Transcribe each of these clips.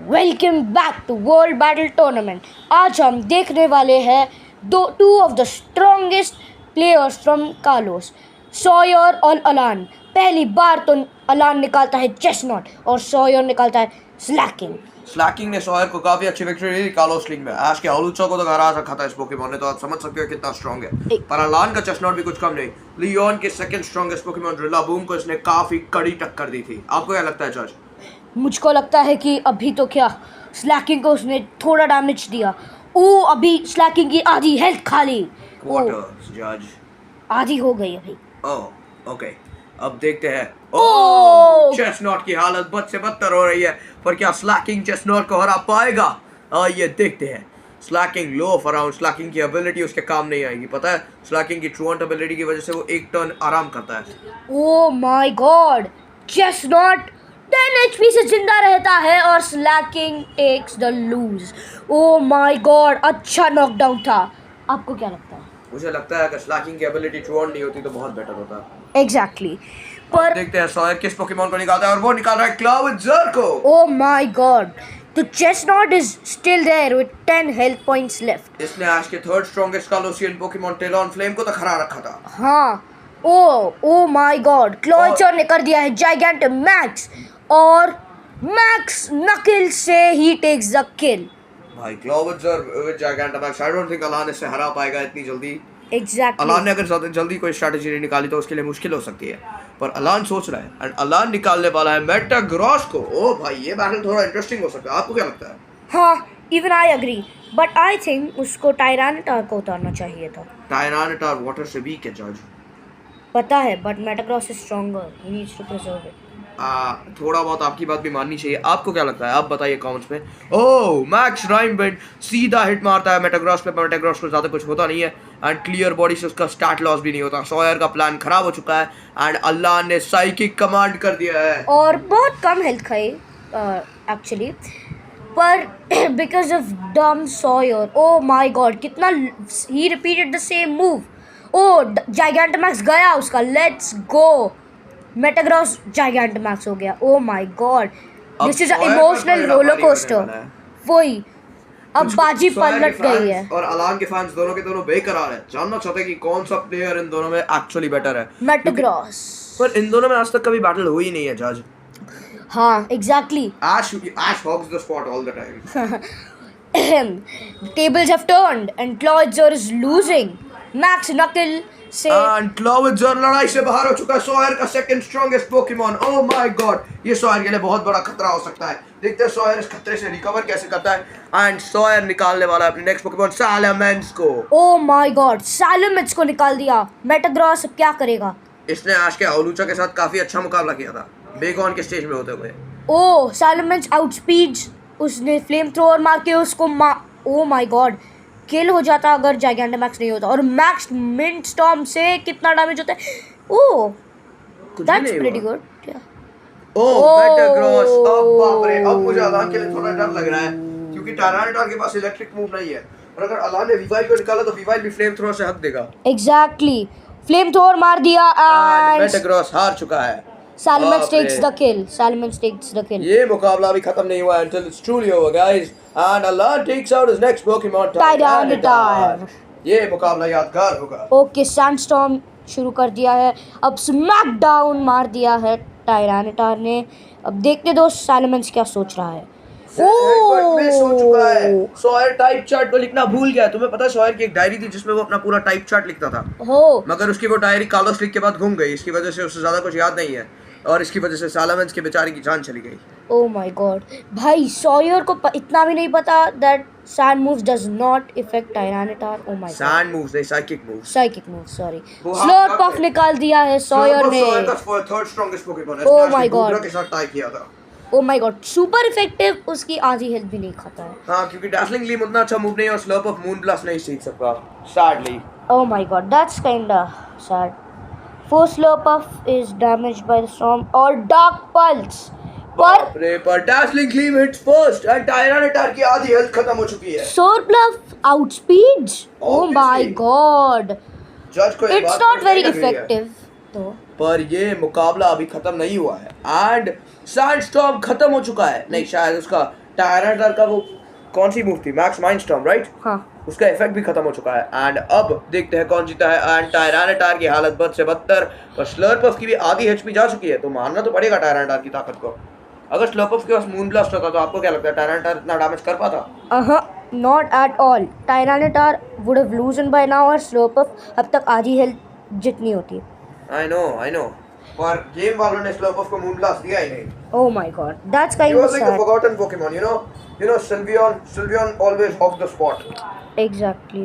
Welcome back to world battle tournament. आज हम देखने वाले हैं two of the strongest players from Kalos, Sawyer और अलान। पहली बार तो अलान निकालता है चेस्टनॉट और सॉयर निकालता है स्लैकिंग। स्लैकिंग ने सॉयर को काफी अच्छी विक्ट्री दी कालोस लीग में। आज के हलूचा को तो हरा रखा था इस पोकेमॉन ने, तो आप समझ सकते हो कितना स्ट्रांग है। पर अलान का चेस्टनॉट भी कुछ कम नहीं। लियोन के सेकंड स्ट्रॉन्गेस्ट पोकेमॉन रिलाबूम को इसने काफी कड़ी टक्कर दी थी। आपको क्या लगता है जज? मुझको लगता है कि अभी तो क्या स्लैकिंग को उसने थोड़ा डैमेज दिया। अभी स्लैकिंग की आधी हेल्थ खाली क्वार्टर्स जज आधी हो गई अभी। ओके, अब देखते हैं। चेस्टनॉट की हालत बद से बदतर हो रही है, पर क्या स्लैकिंग चेस्टनॉट को हरा पाएगा? ये देखते हैं। Slaking low of around, Slaking की एबिलिटी उसके काम नहीं आएगी। पता है, स्लैकिंग की ट्रूएंट एबिलिटी की वजह से वो एक टर्न आराम करता है। Oh my god, Chesnaught 10 HP से जिंदा रहता है और Slaking takes the lose. Oh my god, अच्छा नॉकडाउन था। आपको क्या लगता है? मुझे लगता है अगर स्लैकिंग की एबिलिटी ट्रूएंट नहीं होती तो बहुत बेटर होता। एग्जैक्टली पर देखते हैं सॉयर किस पोकेमॉन को निकालता है, और वो निकाल रहा है क्लाविज़र को। ओह माय गॉड, तो Chesnaught is still there with 10 health points left. इसने आज के third strongest Kalosian Pokemon Talonflame को तो हरा रखा था। हाँ, ओह माय गॉड, क्लॉचर ने कर दिया है जाइगेंट मैक्स और मैक्स नकिल से ही टेक्स द किल। भाई Clawitzer with gigantamax, I don't think Alain इससे हरा पाएगा इतनी जल्दी। एग्जैक्टली अलान ने अगर ज्यादा जल्दी कोई स्ट्रैटेजी नहीं निकाली तो उसके लिए मुश्किल हो सकती है, पर अलान सोच रहा है एंड अलान निकालने वाला है मेटाग्रॉस को। ओ भाई, ये बैटल थोड़ा इंटरेस्टिंग हो सकता है। आपको क्या लगता है? हाँ, even I agree, but I think उसको टायरानिटार को उतारना चाहिए था। टायरानिटार वाटर से वीक है जज। पता है, but Metagross is stronger, he needs to preserve it. थोड़ा बहुत आपकी बात भी माननी चाहिए। आपको क्या लगता है? आप बताइए कमेंट्स में। ओह, मैक्स राइमबेंड सीधा हिट मारता है मेटाग्रॉस पे, मेटाग्रॉस को ज़्यादा कुछ होता नहीं है एंड क्लियर बॉडी से उसका स्टैट लॉस भी नहीं होता। सॉयर का प्लान खराब हो चुका है एंड अल्लाह ने साइकिक कमांड कर दिया है और बहुत कम हेल्थ खाई एक्चुअली, पर because of dumb Sawyer. Oh my god, कितना ही repeated the same move. Oh, gigantamax गया उसका। लेट्स गो, मेटाग्रॉस जाइगेंटामैक्स हो गया। Oh my god, this is a emotional roller coaster. वही, अब बाजी पलट गई है और अलान के फैंस दोनों के दोनों बेकरार है, जानना चाहते हैं कि कौन सा प्लेयर इन दोनों में एक्चुअली बेटर है। मेटाग्रॉस, पर इन दोनों में आज तक कभी बैटल हुई नहीं है जज। हाँ exactly. Ash hogs the spot all the time. Tables have turned and Clawitzer is losing. Max Knuckle से And Clawitzer लड़ाई से बाहर हो चुका है। सॉयर का second strongest Pokemon. Oh my God, ये सॉयर के लिए बहुत बड़ा खतरा हो सकता है। देखते हैं सॉयर इस खतरे से रिकवर कैसे करता है। एंड सॉयर निकालने वाला है अपने नेक्स्ट पोकेमॉन सालामेंस को। ओह माय गॉड, सालामेंस को निकाल दिया। मेटाग्रॉस अब क्या करेगा? इसने आज के हलूचा के साथ काफी अच्छा मुकाबला किया था बेगॉन के स्टेज में होते हुए। ओह, सालामेंस आउटस्पीड्स, उसने फ्लेम थ्रोअर मार के उसको ओह माय गॉड, किल हो जाता अगर जाइगेंटामैक्स नहीं होता। और मैक्स मिंट स्टॉर्म से कितना डैमेज होता है। Oh, that's pretty good. Oh Metagross, अब बाप रे, अब मुझे अलान के लिए थोड़ा डर लग रहा है क्योंकि टायरानिटार के पास इलेक्ट्रिक मूव नहीं है, और अगर अलान ने वीवाइल को निकाला तो वीवाइल भी फ्लेम थ्रोअर से हक देगा। एग्जैक्टली, फ्लेम थ्रोअर मार दिया एंड मेटाग्रॉस हार चुका है। Salamence takes the kill. Salamence takes the kill. ये मुकाबला अभी खत्म नहीं हुआ until it's truly over, guys. And Alan takes out his next Pokemon, Tyranitar. ये मुकाबला यादगार होगा। ओके, सैंडस्टॉर्म शुरू कर दिया है। अब स्मैकडाउन मार दिया है टायरानिटार ने। अब देखते दो Salamence क्या सोच रहा है। सोच चुका है। सॉयर टाइप चार्ट को लिखना भूल गया। तुम्हें पता है सॉयर की एक डायरी थी जिसमें वो अपना पूरा टाइप चार्ट लिखता था, मगर उसकी वो डायरी कालोस लीग के बाद घूम गई। इसकी वजह से उसे ज्यादा कुछ याद नहीं है और इसकी वजह से सालामेंस के बेचारे की जान चली गई। ओह माय गॉड, भाई सॉयर को इतना भी नहीं पता that sand moves does not effect Tyranitar. Oh my god, sand moves नहीं, psychic moves. Psychic move, sorry. Slurp निकाल दिया है सॉयर ने। सॉयर का थर्ड स्ट्रॉन्गेस्ट पोकेमॉन है। ओह माय गॉड, के साथ टाई किया था। ओह माय गॉड, सुपर इफेक्टिव, उसकी आधी हेल्थ भी नहीं खाता है। हाँ, क्योंकि डैसलिंग ग्लीम उतना अच्छा मूव नहीं है और स्लर्प ऑफ मून ब्लास्ट नहीं सीख सकता, sadly. Oh my God, that's kinda sad. Force Slurpuff is damaged by the storm और Dark Pulse पर डैसलिंग ग्लीम हिट्स फर्स्ट एंड टायरानिटार की आधी हेल्थ खत्म हो चुकी है। Slurpuff outspeeds. Oh my god, जज को it's not very effective तो। पर ये मुकाबला अभी खत्म नहीं हुआ है एंड सैंडस्टॉर्म खत्म हो चुका है। नहीं, शायद उसका टायरानोटार का वो कौन सी मूव थी, मैक्स माइंडस्टॉर्म राइट, हाँ उसका इफेक्ट भी खत्म हो चुका है। एंड अब देखते हैं कौन जीता है। एंड टायरानोटार की हालत बद से बदतर, और स्लर्पफ की भी आधी एचपी जा चुकी है, तो मानना तो पड़ेगा टायरानोटार की ताकत को। अगर स्लर्पफ के पास मून ब्लास्ट होता तो आपको क्या लगता है टायरानोटार इतना डैमेज कर पाता? Not at all. Tyranitar would have loosen by now और स्लर्पफ अब तक आधी हेल्थ जितनी होती। आई नो, पर गेम वालों ने स्लर्पफ को मून ब्लास्ट दिया ही नहीं। Oh my god, that's kind He of was like a sad. forgotten Pokemon, you know Sylveon always off the spot. Exactly.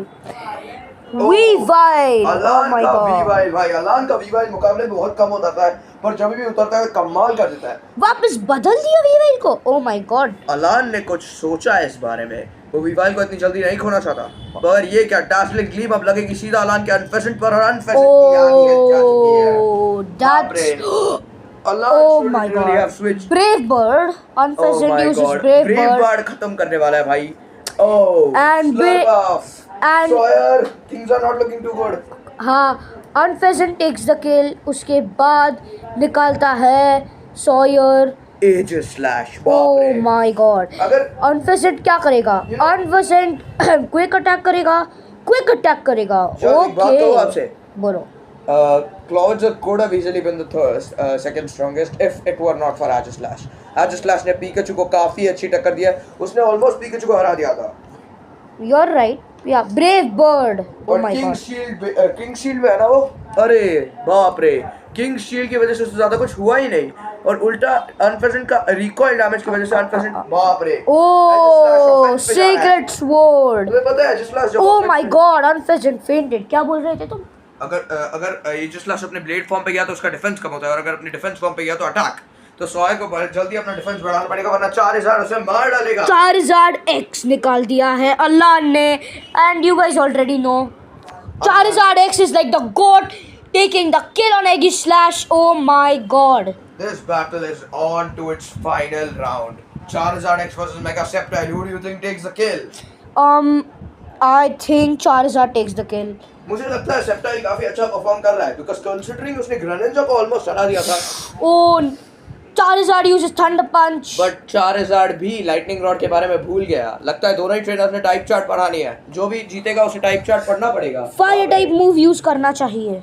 Weavile. Oh अलान my का god. वीवाइल भाई, अलान का वीवाइल मुकाबले में बहुत कम होता है, पर जब भी उतरता है कमाल कर देता है। वापस बदल दिया वीवाइल को। Oh my god. अलान ने कुछ सोचा है इस बारे में, वो वीवाइल को इतनी जल्दी नहीं खोना चाहता, पर ये क्या डार्सलिंग ग्लीम अब लगेगी सीधा अलान के अनफेसेंट पर, और अनफेसेंट की आधी हेल्थ जा चुकी है। Oh, that's. अलान Oh should my really have god. switched. Brave Bird. Oh Unfezant my uses god, Brave Brave Bird. Bird खत्म करने वाला है भाई। Oh, And Slurpuff, and Sawyer, things are not looking too good. हाँ, Unfezant takes the kill. उसके बाद निकालता है Sawyer. Aegis Slash, बाप Oh रे। my god. अगर Unfezant क्या करेगा? Unfezant क्विक अटैक करेगा, क्विक अटैक करेगा। चलो, एक बात कहूँ आपसे। बोलो। Clouds could have easily been the second strongest if it were not for Aegislash. Aegislash ने Pikachu को काफी अच्छी टक्कर दिया, उसने almost Pikachu को हरा दिया था। You're right. Yeah, Brave Bird. Oh और my King god. Shield, King Shield में है ना वो, अरे बाप रे, King Shield की वजह से उससे ज्यादा कुछ हुआ ही नहीं, और उल्टा Unfezant का recoil damage की वजह से Unfezant बाप रे। Oh, Aegislash offense पे जा रहा है। Sacred Sword. तुम्हें पता है Aegislash जब Oh offense my पे- god, Unfezant fainted. क्या बोल रहे थे तुम? अगर Aegislash अपने ब्लेड फॉर्म पे गया तो उसका डिफेंस कम होता है, और अगर अपने डिफेंस फॉर्म पे गया तो अटैक। तो सॉय को जल्दी अपना डिफेंस बढ़ाना पड़ेगा, वरना 4000 उसे मार डालेगा। Charizard X निकाल दिया है अल्लाह ने, and you guys already know. Charizard X is like the goat taking the kill on Aegislash. Oh my god. This battle is on to its final round. Charizard X versus Mega Sceptile. Who do you think takes the kill? I think Charizard takes the kill. मुझे लगता है Sceptile काफी अच्छा perform कर रहा है, because considering उसने Greninja को ऑलमोस्ट हरा दिया था। Oh, Charizard uses Thunder Punch. But Charizard भी लाइटनिंग रॉड के बारे में भूल गया। लगता है दोनों ही ट्रेनर्स ने टाइप चार्ट पढ़ानी है, जो भी जीतेगा उसे टाइप चार्ट पढ़ना पड़ेगा। Fire type move use करना चाहिए।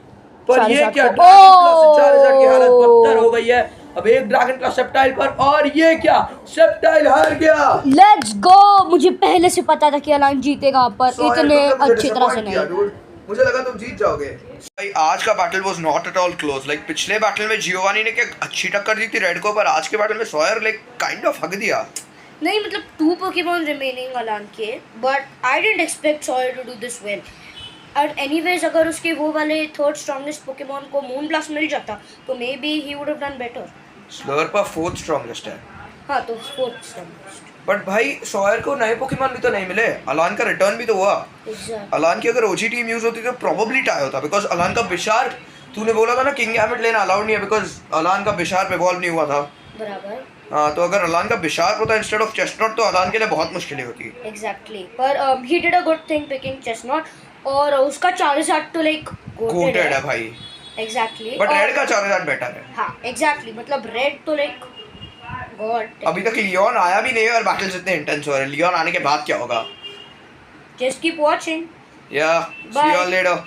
पर ये Charizard क्या, को। ड्रैगन क्लॉ से Charizard की हालत बदतर हो गई है। अब एक ड्रैगन क्लॉ Sceptile पर, और ये क्या, Sceptile हार गया। Let's go. मुझे पहले से पता था कि अलाइन जीतेगा, पर Sawyer, इतने तुमने मुझे अच्छी तरह से disappoint किया, नहीं। dude। मुझे लगा तुम जीत जाओगे भाई। आज का battle was not at all close. Like पिछले बैटल में जियोवानी ने क्या अच्छी टक्कर दी थी रेड को, पर आज के बैटल में सॉयर लाइक काइंड ऑफ हग दिया। नहीं मतलब 2 Pokemon remaining अलान के, but I didn't expect Sawyer to do this well. And anyways अगर उसके वो वाले थर्ड स्ट्रॉन्गेस्ट Pokemon को मून ब्लास्ट मिल जाता तो may be he would have done better. Slurpuff fourth strongest है। हाँ तो फोर्थ स्ट्रॉन्गेस्ट। बट भाई सॉयर को नए पोकेमॉन भी तो नहीं मिले, अलान का रिटर्न भी तो हुआ। एग्जैक्ट। अलान की अगर ओजी टीम यूज होती तो प्रोबेबली टाई होता, बिकॉज अलान का बिशार, तूने बोला था ना किंग गैमेट लेना अलाउड नहीं है बिकॉज अलान का बिशार पे इवॉल्व नहीं हुआ था। बराबर। हाँ, तो अगर अलान का बिशार होता इंस्टेड ऑफ चेस्टनॉट तो अलान के लिए बहुत मुश्किलें होती। एग्जैक्टली, पर he did a good thing picking Chesnaught, और उसका Charizard तो लाइक गोटेड है भाई। एग्जैक्टली। बट रेड का Charizard बेटर है। हाँ एग्जैक्टली, मतलब रेड तो लाइक गॉड। अभी तक लियोन आया भी नहीं है और बैटल्स इतने इंटेंस हो रहे हैं। लियोन आने के बाद क्या होगा? Just keep watching. या सी यू ऑल लेटर।